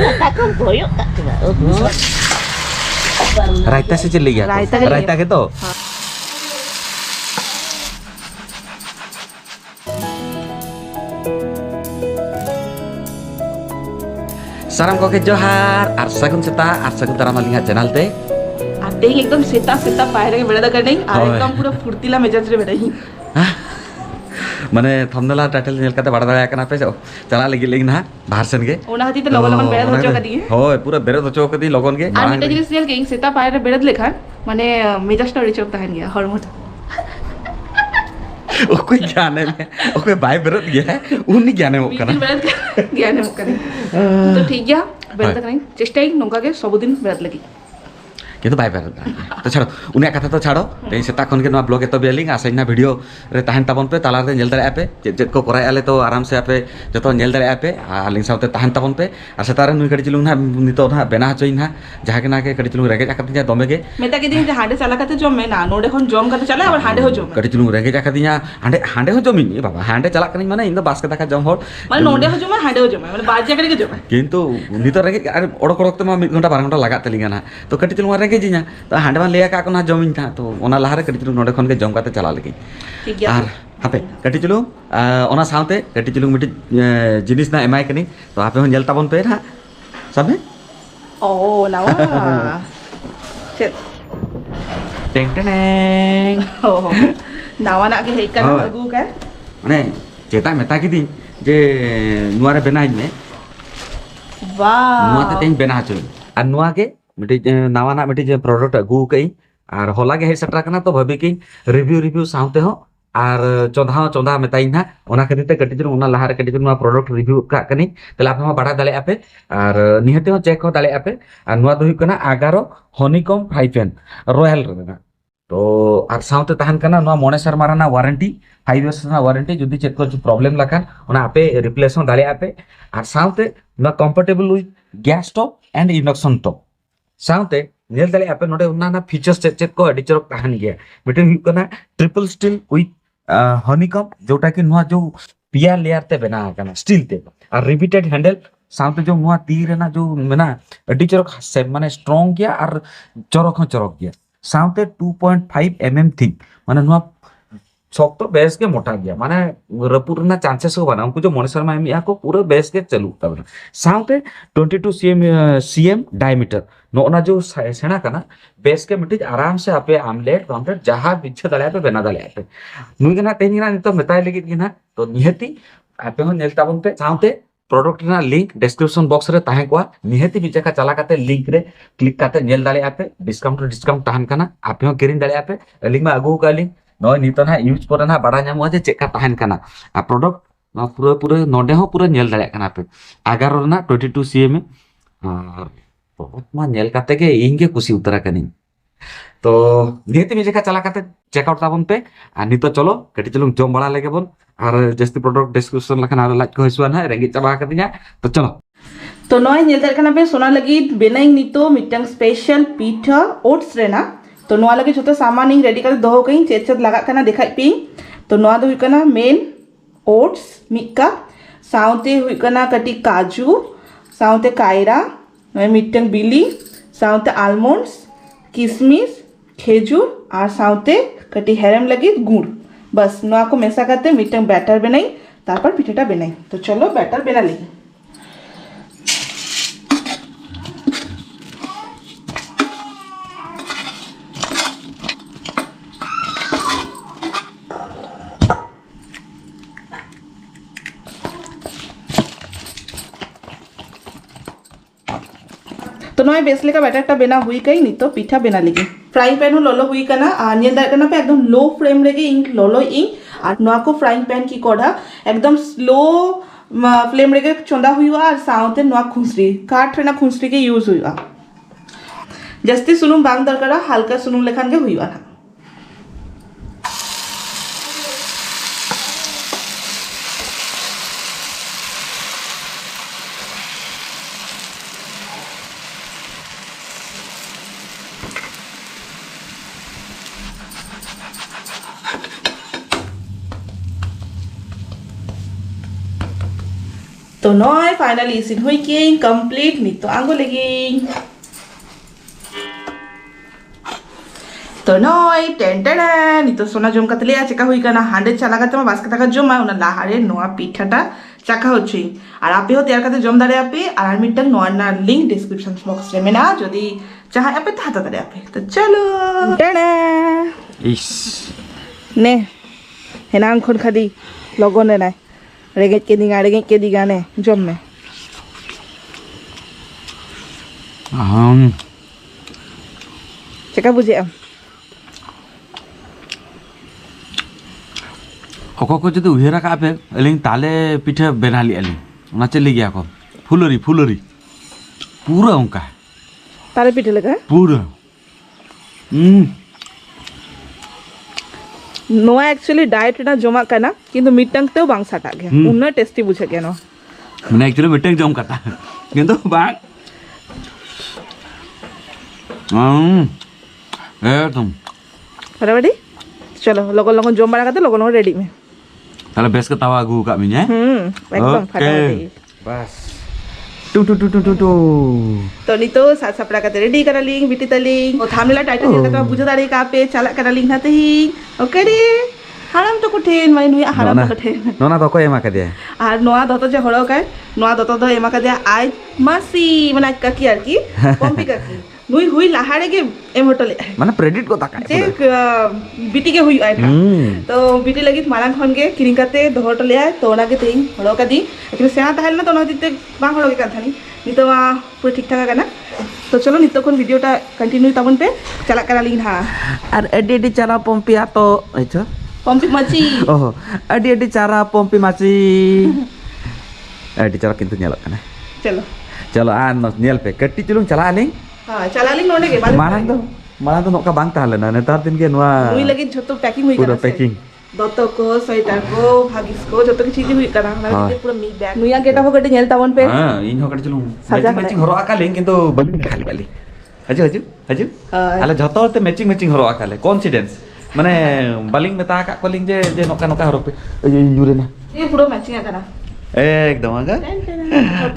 Takut boyok tak coba. रायता से चल गया रायता के तो साराम को के जोहार और सगुन सेता और सगुन तारा मालिंगा चैनल ते आते ही एकदम सेता सेता पायरे के बेड़ा कर नहीं और एकदम पूरा फुर्तीला मेजाज रे बेड़ा ही माने थंबनेल टाइटल नेल काते बड़ा दया कना पे चला लगी लेकिन ना बाहर सन के ओना हती तो लगन बेड़ा होचो कदी होय पूरा बेड़ा होचो कदी लगन के आ मिटा जिनिस नेल के सेता पायरे बेड़ा लेखा माने मेजाज टा रिचो तहन गया हरमत ओके जाने में ओके भाई बेरत गया है उन्हीं ज्ञाने मुकना ज्ञाने मुकना तो ठीक गया बेड़ा तक नहीं चेष्टा ही नोका के सब दिन बेड़ा लगी किंतु बाय बेरत तो छाड़ो उन्हें कथा तो छाड़ो ते सेता खन के ना ब्लॉग एतो बेलिंग आसाइना वीडियो रे ताहन ताबन पे ताला रे नेल दरे आपे जेत को कराय आले तो आराम से आपे जतो नेल दरे आपे आलिंग साउते ताहन ताबन पे आ सेता रे नुई कडी चिलुंग ना नितो ना बेना हचोइन ना जहा के ना के कडी चिलुंग रेगे जाकतिया दमे के मेता के दिन हांडे चला काते जम में ना नोडे खन जम काते चला और हांडे हो जम कडी चिलुंग रेगे जाकतिया हांडे हो जमिन ए बाबा हांडे चला कनी माने इन दो बास्के दाका जम होर माने नोडे हो जम हांडे हो जम माने बाज जाके के जम किंतु नितो रेगे अरे ओडक ओडक ते मा 1 घंटा 12 घंटा लगात तलिंगा ना तो कडी चिलुंग रेगे जिना तो हांडे मा लेया का कोना जमिन था तो ओना लहारे कडी चिलुंग नोडे खन के जम काते चला लगी ठीक गया आर आपे कटी चिलुंग ओना साउते कटी चिलुंग मिटी जिनिस ना एमाय कनी तो आपे हो नेल ताबन पे ना सबे ओ नावा चल टेंग टेंग ओ नावा ना के हेक का अगु का माने चेता मेता की दी जे नुआरे बेनाइ में वाह नुआ ते तें बेना चुन आ नुआ के मिटी नावा ना मिटी जे प्रोडक्ट अगु कई आर होला के हे सटरा कना तो भाबी की रिव्यू साउते हो आर चोंधा मेताई ना ओना खातिर ते कटी ओना लहारे कटी नुआ प्रोडक्ट रिव्यू का कनी तले आपे बड़ा दाले आपे आर निहते हो चेक हो दाले आपे आर नुआ दो हुकना 11 हनीकॉम हाइफेन रॉयल रेना तो आर साउते तहन कना नुआ मोने शर्मा ना वारंटी 5 इयर्स ना वारंटी जदी चेक को प्रॉब्लम लाखान ओना आपे रिप्लेस हो दाले आपे आर साउते नुआ comfortable with gas stove and induction stove साउते नेल दाले आपे नोडे उना ना फीचर्स चेक को एडिचर तहन गया मिटे हुकना ट्रिपल स्टील विथ हनीकॉम जोटा कि नुआ जो पिया लेयर ते बना कना स्टील ते और रिपीटेड हैंडल साउते जो नुआ तीर ना जो मेना एडिचर से माने स्ट्रांग गया और चरक गया साउते 2.5 mm थिक माने नुआ छक तो बेस के मोटा गया माने रपुर ना चांसेस हो बना उनको जो मोनेसर में या को पूरा बेस के चलू तब साउते 22 cm डायमीटर नोना जो सेना कना बेस के मिटी आराम से आपे आमलेट जहां बिच्छे दले पे बना दले पे नुई के ना तेनी ना तो मेताय लगी कि ना तो निहति आपे हो नेल ताबन पे साउते प्रोडक्ट ना लिंक डिस्क्रिप्शन बॉक्स रे ताहे को निहति बिचे का चला काते लिंक रे क्लिक काते नेल दाले आपे डिस्काउंट ताहन कना आपे हो किरिन दाले आपे लिंक में आगु का लिंक नय नितो ना यूज पर ना बड़ा नामो जे चेक का ताहन कना आ प्रोडक्ट ना पूरा नोडे हो पूरा नेल दाले कना पे 11 ना 22 cm बहुत मा नेल काते के इंगे खुशी उतरा कनी तो निहति बिचे का चला काते चेकआउट ताबन पे आ नितो चलो कटी चलुंग जम बड़ा लेगे बन और जस्ती प्रोडक्ट डिस्क्रिप्शन लखन आरो लाइक को हिसुआ ना रेंगे चाबा कदिया तो चलो तो नय नेल दर खाना पे सोना लगी बेनाई नितो मिटंग स्पेशल पीठा ओट्स रेना तो नोआ लगे जो सामान रेडी कर दो कहीं चेत चेत लगा करना दिखाई पी तो नोआ दो हुकना मेन ओट्स मिका साउते हुकना कटी काजू साउते कायरा मिटंग बिली साउते आलमंड्स किसमिस खेजूर और साउते कटी हेरम लगी गुड़ बस नोआ को मेसा करते मिटंग बैटर बनाई तारपर पिठाटा बनाई तो चलो बैटर बना ली तो नय बेसले का बैटर बेना हुई कई नहीं तो पिठा बेना लगी फ्राइंग पैन लोलो हुई कना आनियन दार कना पे एकदम लो फ्लेम रेगे इंग लोलो इंग और नोआ को फ्राइंग पैन की कोढ़ा एकदम स्लो फ्लेम रेगे चोंदा हुआ और साउते नोआ खुंसरी काठ रेना खुंसरी के यूज हुआ जस्ती सुनुम बांग दरकारा हल्का सुनुम लेखान के हुआ ना तो तो नॉय फाइनली इसिन हुई के कंप्लीट नितो आंगो लगी तो नॉय टेन टेन नितो सोना जम कतले चेका हुई कना हांडे चला कते मा बास्केट का जमा उना लाहारे नोआ पिठाटा चाका होछी और आपे हो तैयार करते जम दारे आपे और मिटन नोआ ना लिंक डिस्क्रिप्शन बॉक्स रे मेना जदी चाहे आपे था दारे आपे तो चलो टेन इस ने हेनांग खन खादी लगन ने रेगेज के दिगा ने जम में चेका बुझे अको को जदि उहेरा का पे अलिंग ताले पिठा बेनाली अलिंग ना चली गया को फुलरी पूरा उनका ताले पिठे लगा पूरा नोआ एक्चुअली डाइट ना जमा करना किंतु मिटंग तो बांग साटा गया उन्ना टेस्टी बुझे गया नो मैंने एक्चुअली मिटंग जम करता किंतु बांग एकदम रेडी चलो लोगों जम बना करते लोगों रेडी में ताले बेस के तावा आगू का मिन्या एकदम फटाफट बस टू तो नी तो साथ सपड़ा करते रेडी करा लिंग बिटी तलिंग ओ थामला टाइटल जेल का बुझा दारे का पे चला करा लिंग नाते ही ओके रे हाराम तो कुठेन माई नुई हाराम तो कुठेन नोना तो को एमा का दे और नोआ दतो जे हड़ो का नोआ दतो दो एमा का दे आज मासी माने काकी आर की पंपी काकी नुई हुई लाहारे के एम होटल माने प्रेडिट को ताका जे बिटी के हुई आय तो बिटी लगी मालांग खन के किरिंग करते दो होटल आय तो ओना के तेई हड़ो का दी लेकिन सेना तहल ना तो ओना दिते बांग हड़ो के काथानी नितो पूरा ठीक ठाक है तो चलो नितो कोन वीडियोटा कंटिन्यू ताबन पे चला करा लिंग हा और एडी चारा पंपिया तो अच्छा पंपी मची ओहो एडी चारा पंपी माची एडी चारा किंतु नेल कना चलो चलो आ नेल पे कट्टी चलुंग चला आलिंग हां चला लिंग नोडे के माना तो नोका बांग ताहले ना नेतार दिन के नोआ हुई लगी झतो पैकिंग हुई पूरा पैकिंग दतो को स्वेटर को भागिस को जतो की चीज हुई करा ना पूरा मी बैग नुया गेटा हो गटे नेल तावन पे हां इन हो गटे चलुंग मैचिंग हरो आकाले किंतु बली खाली वाली हजू आले झतो ते मैचिंग हरो आकाले कॉन्फिडेंस माने बालिंग मेता का कोलिंग जे नोका हरो पे यूरे ना ये पूरा मैचिंग करा एकदम अगर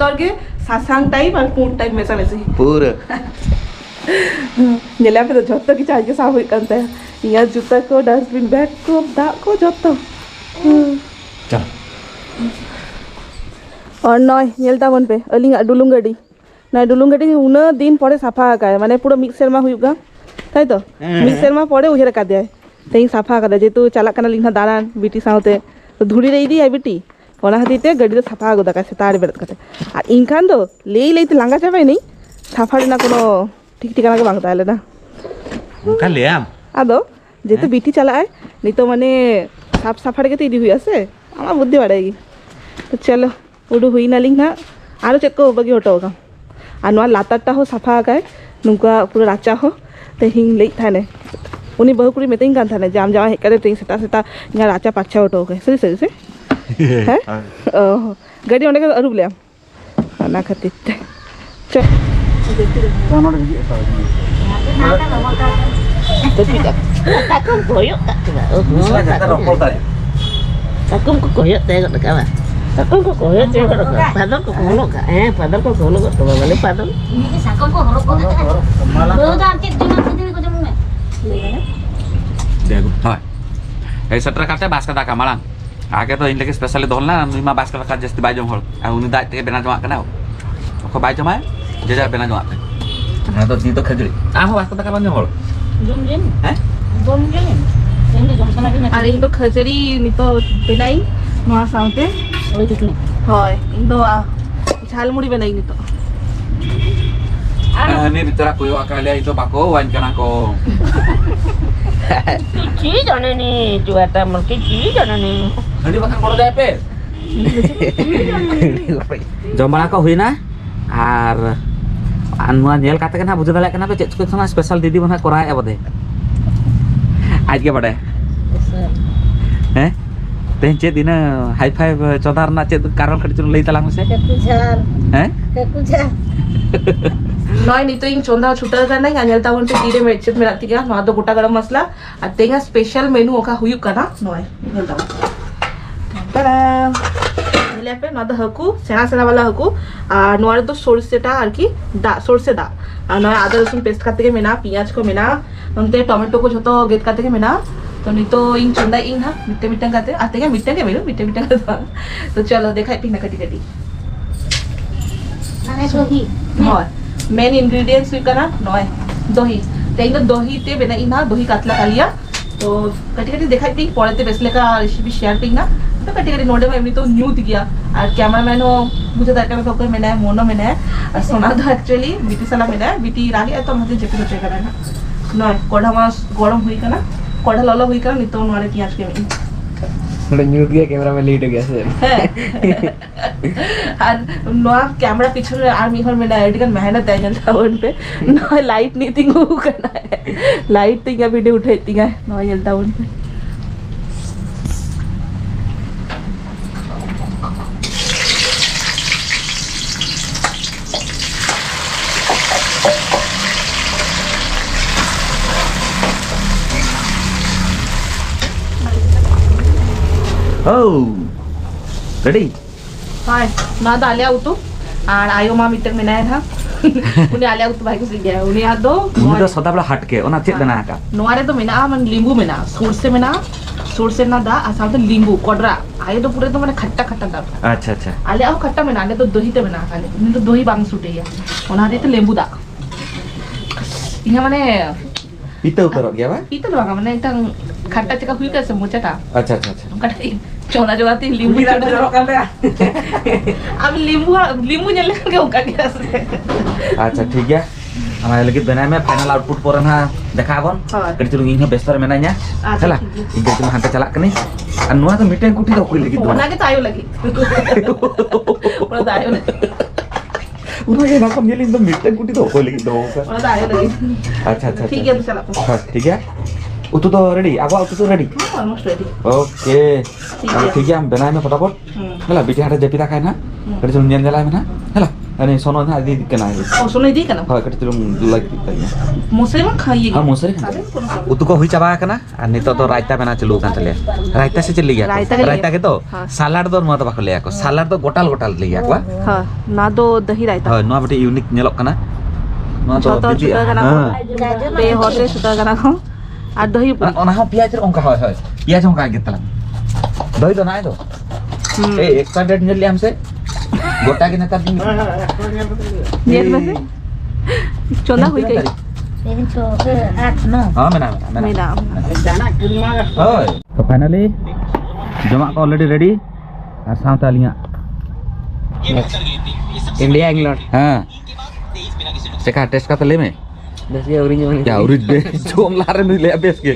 तोर के सासांग टाइप और पूंट टाइप में से पूरा नेला पे तो जत्तो की चार्ज के साफ हुई करते हैं यहाँ जूता को डस्टबिन बैग को दा को जत्तो चल और नय नेलता बन पे अलिंग डुलुंगडी ना डुलुंगडी उना दिन पड़े साफा का है माने पूरा मिक्सर में हुईगा ताई तो मिक्सर में पड़े उहेर का दे तेई साफा का जेतु चला कना लिंग दारान बिटी साउते तो धुड़ी रे इदी आई बिटी ओना हतीते गडी साफा आगो दका सेतार बेरत कते और इनखान दो ले लांगा चाबे नहीं साफा ना कोनो ठीक ठिकाना के बांग ताले ना उनका लेम आदो जेतु बिटी चला है नहीं तो माने साफ साफा के इदी हुई आसे आमा बुद्धि बाड़ेगी तो चलो उडू हुई ना लिंग ना आरो चेक को बगी हटो का आनवा लाताटा हो साफा का नुका पूरा राचा हो ते हिंग ले थाने उनी बहु कुड़ी मेतिंग कान थाने जाम जाम हेकरे तेई सेता इंगा राचा पाछा हटो के सही से है गाड़ी ओंडे के अरुब ले ना खातिर चल तो ठीक है Takum koyok tak coba. Takum ko koyok tengok dekat apa? Takum ko koyok tengok dekat. Padahal ko kolok ka. Padahal ko kolok ko coba balik padahal. Ini sakam ko horok ko tak. Baru dah angkat cuma sini ko jamu में. देखो हां ए shutter काटे basket का मालांग आगे तो इन लगे specially दोलना नुमा basket का जस्ती बाजम होल आ उनी दाइ ते बेना जमा कना को बाय जमा जे जा बेना जमा ना तो दी तो खजरी आ हो बास्केट का बन होल Jom jen. हैं Jom jen. Ini jom sana ni. अरे इन तो खजरी नी तो बेनाई नोआ साउते Oh itu tu. होय इन तो झालमुड़ी बेनाई नी तो ini bicara koyo akal itu bako wan kana ko Cici jangan ni, jual tamu cici jangan ni. Nanti makan kono deh pe jomana ko huina ar anuan nyel kata kan buja dalek kenapa cek cukup sana spesial didi mana korai apa deh आज के बड़े हैं तेन चेत इना high five Chavdar ना चेत कारण खड़ी चुन लई तलांग से Kekujar. हैं Kekujar. नॉय नी तो इन चोंदा छुटा का नहीं अनिल तावन पे तीरे में चित में रहती क्या नॉ तो गोटा गरम मसाला और तेगा स्पेशल मेनू ओका हुई का ना नॉय अनिल तावन tada ᱧᱮᱞ पे ᱱᱚᱣᱟ ᱫᱚ ᱦᱟᱹᱠᱩ सेना सेना वाला ᱦᱟᱹᱠᱩ ᱟᱨ ᱱᱚᱣᱟ ᱨᱮᱫᱚ ᱥᱚᱨᱥᱮᱴᱟ ᱟᱨᱠᱤ ᱫᱟᱜ ᱥᱚᱨᱥᱮ ᱫᱟᱜ ᱟᱨ ᱱᱚᱣᱟ ᱟᱫᱟ रसुन पेस्ट ᱠᱟᱛᱮ ᱜᱮ ᱢᱮᱱᱟᱜᱼᱟ ᱯᱮᱸᱭᱟज ᱠᱚ ᱢᱮᱱᱟᱜᱼᱟ ᱚᱱᱛᱮ ᱴᱚᱢᱮᱴᱳ ᱠᱚ ᱡᱷᱚᱛᱚ ᱜᱮᱫ ᱠᱟᱛᱮ ᱜᱮ ᱢᱮᱱᱟᱜᱼᱟ तो नितो इन चंदा इन हा मिट्टे मिट्टे काते आते क्या मिट्टे के मेरे मिट्टे मिट्टे का तो चलो देखा पीना कटी कटी Nane dohi. हाँ मेन इंग्रेडिएंट्स हुई करना नॉय दही तेइनो दही ते बेना इना दही कातला कालिया तो कटी कटी देखा पी पड़े ते बेसले का रेसिपी शेयर पी ना तो कटी कटी नोडे में तो न्यू दिया और कैमरामैन हो मुझे दरकार में तो कोई मैंने मोनो मैंने और सोना तो एक्चुअली बीटी सला मैंने बीटी रागी है तो मुझे जेपी तो चेक करना नॉय कोड़ा मास गरम हुई करना कोड़ा ललो हुई करना नितो नोरे पियाज के में थोड़ा न्यूट गया कैमरा में लेट हो गया सर और नोआ कैमरा पीछे में आर्मी हर में एडिट कर मेहनत है जनता उन पे नोआ लाइट नहीं थी वो करना है लाइट तो क्या वीडियो उठाती है नोआ जलता उन पे Oh, ready? हाय ना तो आलिया उतो और आयो माँ मित्र में नया था उन्हें आलिया उतो भाई को सीख गया उन्हें याद दो उन्हें तो सदा बड़ा हट के उन्हें चेक देना है का नोआरे तो मिना मन लींबू मिना सोरसे ना दा आसाम तो लींबू कोडरा आये तो पूरे तो मैंने खट्टा खट्टा दा अच्छा अच्छा आलिया वो खट्टा मिना ने तो दही ते मिना खाली उन्हें तो दही बांग सूटे या उन्हें तो लींबू दा इन्हें मैंने पीते उतर गया भाई पीते लोग मैंने एकदम खट्टा चिका हुई कैसे मुझे था अच्छा अच्छा अच्छा कटी चौना जो आती लींबू अब लींबू जले के उका गया से अच्छा ठीक है हमारे लगे बनाए में फाइनल आउटपुट पर ना देखा बन कटी चलो इन बेस्तर में ना चला इन के हांते चला कनी और नुआ तो मीटिंग कुटी तो कोई लगी दो ओना के तायो लगी ओना तायो लगी उन्हें ये ना कम ये लिंदो मीटिंग कुटी तो कोई लगी दो ओना तायो लगी अच्छा अच्छा ठीक है तो चला हाँ ठीक है उतु तो रेडी अब उतु तो रेडी ऑलमोस्ट रेडी ओके ठीक है हम बनाए में फटाफट हला बिटी हाटे जेपिता खाए ना कटी चलो नियन जलाए में ना हला अरे सोनो ना दी कना है ओ सोनो दी कना हां कटी चलो लाइक दिता मोसरे में खाइए हां मोसरे उतु को हुई चाबा कना आ नितो तो रायता बना चलो कान चले रायता से चली गया रायता के तो सलाड दो नुआ तो बाको ले को सलाड तो गोटाल गोटाल ले गया हां ना दो दही रायता हां नुआ बेटी यूनिक नेलो कना नुआ तो बिटी बे होते सुता कना को আর দহি ওনা হ পিয়াজের অঙ্কা হয় হয় পিয়াজ অঙ্কা গেতলা দহি তো নাই তো এই এক্সট্রা ডেট নিলি हमसे গোটা के नेता दिन नियर में से चौना हुई गई Lekin to 8 9. हां मेना मेरा ओए तो फाइनली जमा को ऑलरेडी रेडी और साथ आलियां इंडिया इंग्लैंड हां सेका टेस्ट का तले में दस ये original ya urid be jom laren ni le abes ke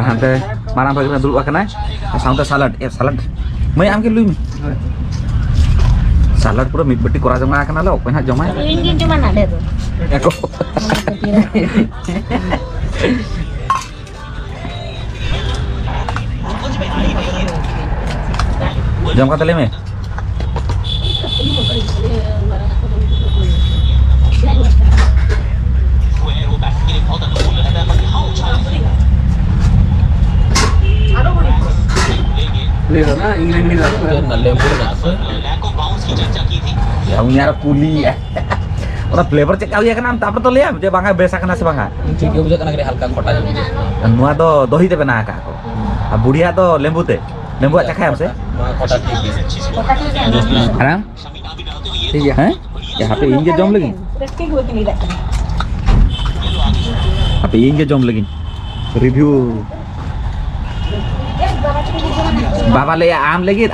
hante marang bagi dulu akana saunta salad salad mai am ke lui mi salad pura mit beti kora jama akana lo pen ha jama Ingin cuma ada tuh. eko jam ka tele me ले लो ना England में yang nyara kuli ya orang flavor cek kali ya kan tak apa ya dia bangga biasa kena sebangga ठीक है मुझे कना करे हल्का खोटा nua to dohi te bena ka ko budia to lembu te lembu acak kaya हमसे खोटा ठीक है haram ठीक है हैं ya HP inge jom lagi HP inge jom lagi review बाबा ले आम लगी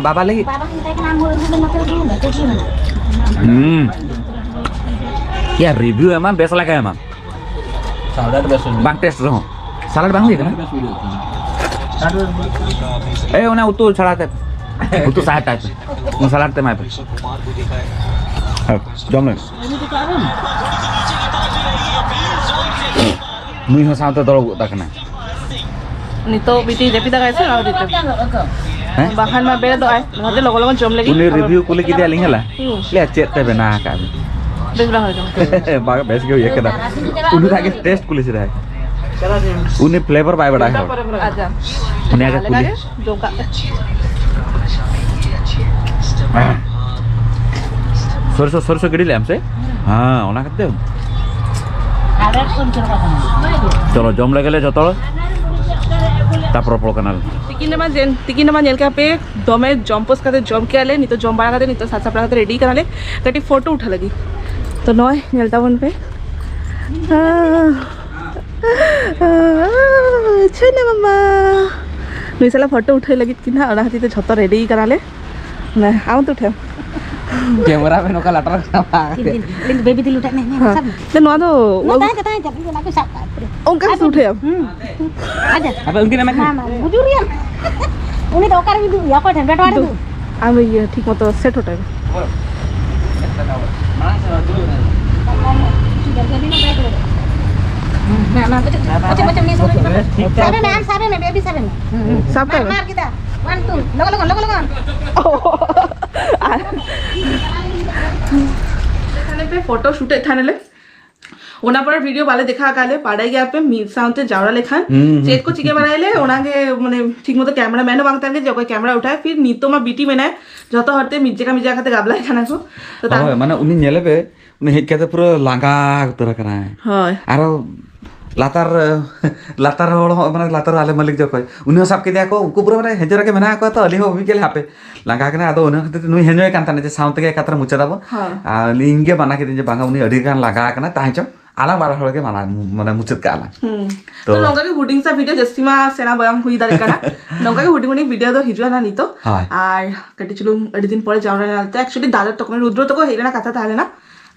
बाबा लगी Parang kita kan anggur itu benar dulu nggak tuh gimana? ya review emang best lagi emang साउडा तो best bang test roh salad bang lihat kan una utul salad utul salad type un salad te mai jom le mui ho sa to doro tak na नितो बिटी जेपिता कैसे और दिते बाहर में बेरे दो आए नदे लोगों लोगों जम लगी uni review kuli kita linga lah lihat cek te bena ka base रहा है baga best ke ye kada uni lagi taste kuli sih dah uni flavor bai bada hai आजा uni aga kuli जो का सरसो गिड़ी ले हमसे हाँ ओना करते हो चलो जम लगे जो तापर रोपड़ कनाल तिकिन नमा नेल के पे दमे जम्पोस काते जम के आले नितो जम बाड़ा काते नितो सात सापड़ा काते रेडी कराले कटी फोटो उठा लगी तो नय नेलता बन पे छने मम्मा नुई साला फोटो उठे लगी किना ओना हाती ते झतो रेडी कराले ना आउ तो उठे कैमरा में नोका लटर लिंग बेबी दिल उठा नहीं सब ते नो तो मत कता है जब लाके सब उनका से उठे अब आजा अब उनकी नाम मामा बुजुरिया उन्हें तो कर भी दू या को ठंडा वाड़ दू अब ये ठीक मत सेट होता है macam ni sabe में बेबी sabe में सब कर मार kita 1 2 लगो এখানে पे फोटो शूट এখানে ले ओना पर वीडियो वाले देखा काले पाड़ाई गया पे मीर साउंड जावड़ा लेखान चेत को चिके बनाइले ओना के माने ठीक मतो कैमरामैन बांगता के जो कैमरा उठाए फिर नीतो मा बीटी में ना जतो हरते मिजे खाते गाबला खाना को तो हाँ माने उन्हीं नेले पे उन्हीं हेट कहते पूरा लांगा तरह करा है हां आरो लातार लातार माने लातार आले मालिक जो कोई उन्हीं सब के दिया को उनको पूरा माने हेजरा के मना को तो अली हो भी के हापे लांगा के ना आदो उन्हीं खाते नुई हेजोय कांता ने साउंड के कातर मुचा दाबो आ लिंगे बना के दिन बांगा उन्हीं अडी कान लागा के ना ताहिचो आला बारा हळ के माना माने मुचत का आला तो नंगा के हुडिंग सा वीडियो जस्तिमा सेना बयाम हुई दारे कना नंगा के हुडिंग वीडियो दो हिजुआ ना नितो আর कटी चलू अडी दिन परे जावरा नालते एक्चुअली दादा तो कोन रुद्र तो को हेलेना कथा ताले ना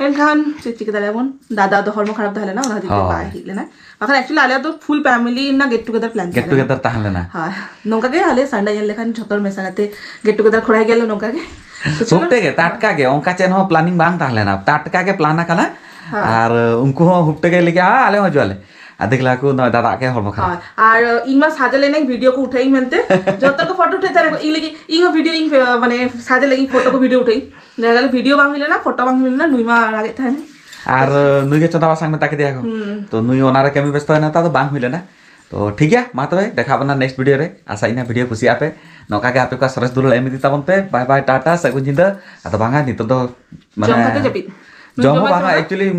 एनखान चिचिके दाले बोन दादा तो हरमो खराब ताले ना ओना दिते बाय हिलेना माखन एक्चुअली आले तो फुल फैमिली ना get together plan get together ताहले ना हां नंगा के आले संडे येल लेखान छतर मेसानाते गेट टुगेदर खोड़ाई गेल नंगा के हुपटे के टाटका के ओंका चेन हो प्लानिंग बांग ताहले ना टाटका के प्लाना कना আর उनको हुपटे के लेके आले हो जोले देखला को न दादा के हरमो खा আর ইমা সাজালে নাই ভিডিও को उठाई मेनते जब तक फोटो उठाई तारे इ लगी इ वीडियो इ माने साजे लगी फोटो को वीडियो उठाई नेगाले वीडियो बांग मिले ना फोटो बांग मिले ना नुइमा लागे थाने আর নুই के चंदा संग में ताके दिया को तो नुई ओनारे केमी व्यस्त है ना तो बांग मिले ना तो ठीक है मा तबे देखा बना नेक्स्ट वीडियो रे आशा इना वीडियो खुशी आपे नौका के आपे का सरस दुल एम दिता बन पे बाय बाय टाटा सगुन जिंदा अत बांगा नितो तो माने जम बांगा एक्चुअली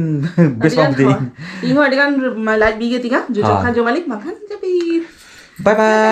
बेस्ट ऑफ दी इहो अडिगान लाइट बीगे तिगा जो जोखा जो मालिक मखन जबी बाय बाय